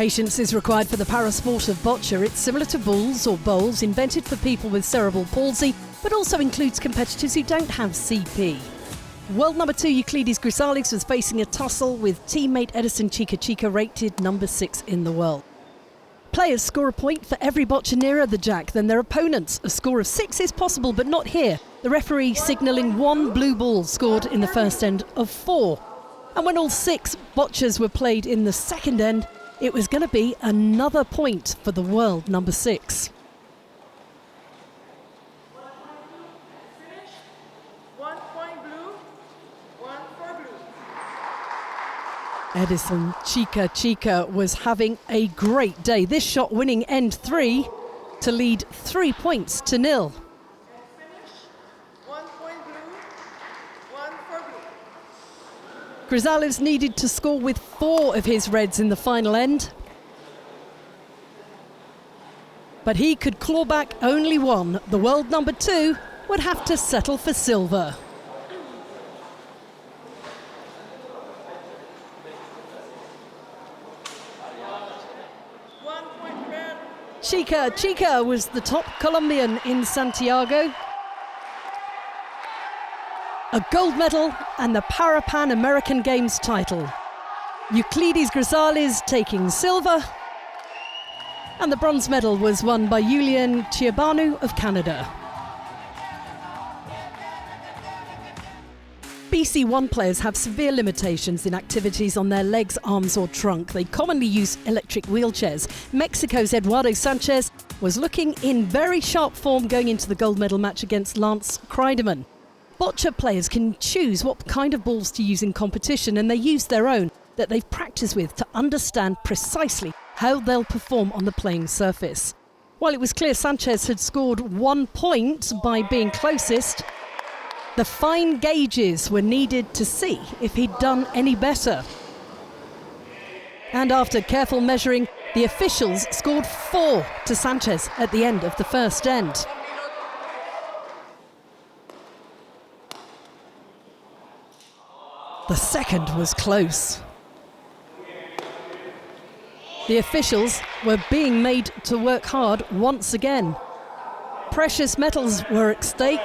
Patience is required for the parasport of Boccia. It's similar to bulls or bowls, invented for people with cerebral palsy, but also includes competitors who don't have CP. World number 2 Euclides Grisales was facing a tussle with teammate Edison Chica, rated number 6 in the world. Players score a point for every boccia nearer the jack than their opponents. A score of 6 is possible, but not here. The referee signalling 1 blue ball scored in the first end of 4. And when all 6 boccias were played in the second end, it was going to be another point for the world number 6. Edison Chica was having a great day. This shot winning end 3 to lead 3 points to 0. Grisales needed to score with 4 of his reds in the final end, but he could claw back only 1. The world number 2 would have to settle for silver. Chica was the top Colombian in Santiago. A gold medal and the Parapan American Games title. Euclides Grisales taking silver, and the bronze medal was won by Julian Chiabanu of Canada. BC1 players have severe limitations in activities on their legs, arms or trunk. They commonly use electric wheelchairs. Mexico's Eduardo Sanchez was looking in very sharp form going into the gold medal match against Lance Kreidemann. Boccia players can choose what kind of balls to use in competition, and they use their own that they've practiced with to understand precisely how they'll perform on the playing surface. While it was clear Sanchez had scored 1 point by being closest, the fine gauges were needed to see if he'd done any better. And after careful measuring, the officials scored 4 to Sanchez at the end of the first end. The second was close. The officials were being made to work hard once again. Precious metals were at stake.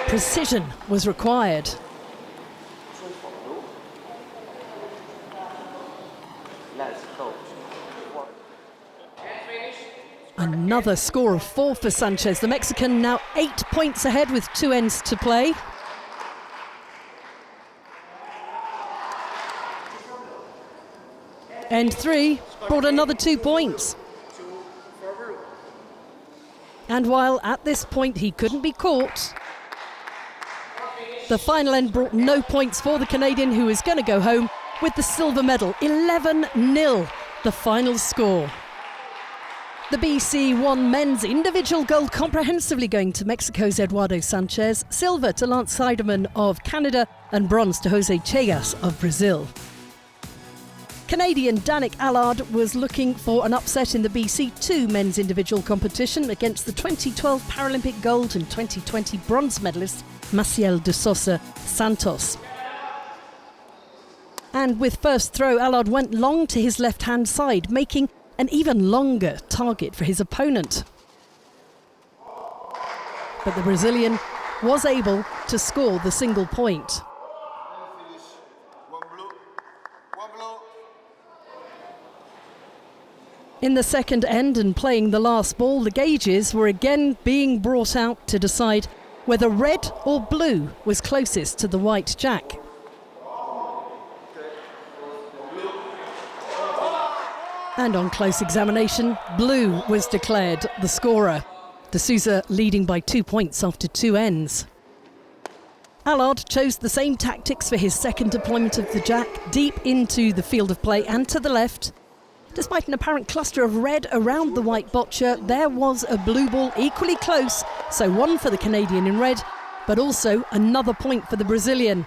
Precision was required. Another score of 4 for Sanchez. The Mexican now 8 points ahead with 2 ends to play. End 3 brought another 2 points. And while at this point he couldn't be caught, the final end brought no points for the Canadian, who is going to go home with the silver medal. 11-0, the final score. The BC1 men's individual gold comprehensively going to Mexico's Eduardo Sanchez, silver to Lance Kreidemann of Canada, and bronze to Jose Chegas of Brazil. Canadian Danik Allard was looking for an upset in the BC2 men's individual competition against the 2012 Paralympic gold and 2020 bronze medalist Maciel de Sousa Santos. And with first throw, Allard went long to his left-hand side, making an even longer target for his opponent. But the Brazilian was able to score the single point. In the second end and playing the last ball, the gauges were again being brought out to decide whether red or blue was closest to the white jack. And on close examination, blue was declared the scorer. De Sousa leading by 2 points after 2 ends. Allard chose the same tactics for his second deployment of the jack, deep into the field of play and to the left. Despite an apparent cluster of red around the white boccia, there was a blue ball equally close, so 1 for the Canadian in red, but also another point for the Brazilian.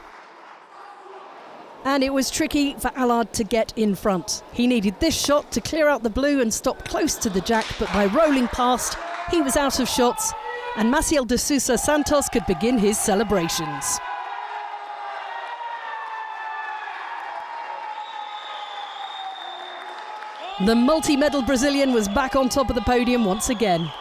And it was tricky for Allard to get in front. He needed this shot to clear out the blue and stop close to the jack, but by rolling past, he was out of shots, and Maciel de Sousa Santos could begin his celebrations. The multi-medal Brazilian was back on top of the podium once again.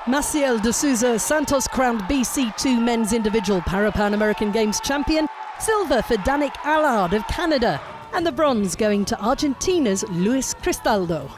Maciel de Souza Santos crowned BC2 men's individual Parapan American Games champion, silver for Danik Allard of Canada, and the bronze going to Argentina's Luis Cristaldo.